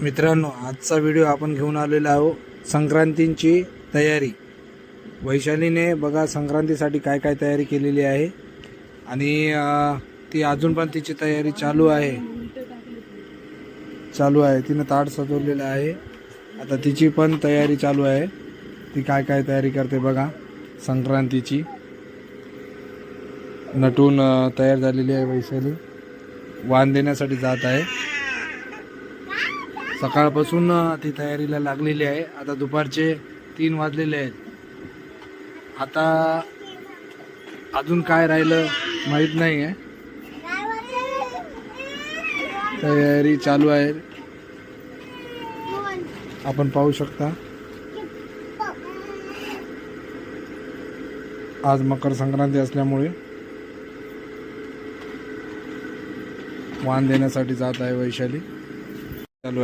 मित्रांनो, आजचा व्हिडिओ आपण घेऊन आलेलो आहोत संक्रांतीची तयारी। वैशालीने बघा संक्रांतीसाठी काय काय तयारी केलेली आहे आणि ती अजून पण तिची तयारी चालू आहे। तिने ताट सजवलेलं आहे। आता तिची पण तयारी चालू आहे। ती काय काय तयारी करते बघा संक्रांतीची। नटून तयार झालेली आहे वैशाली, वाण देण्यासाठी जात आहे। सकाळपासून ती तयारीला लागलेली आहे। आता दुपारचे 3 वाजलेले आहेत। आता अजून काय राहिलं माहित नाही आहे, तयारी चालू आहे। आपण पाहू शकता आज मकर संक्रांती असल्यामुळे वाण देण्यासाठी जात आहे वैशाली।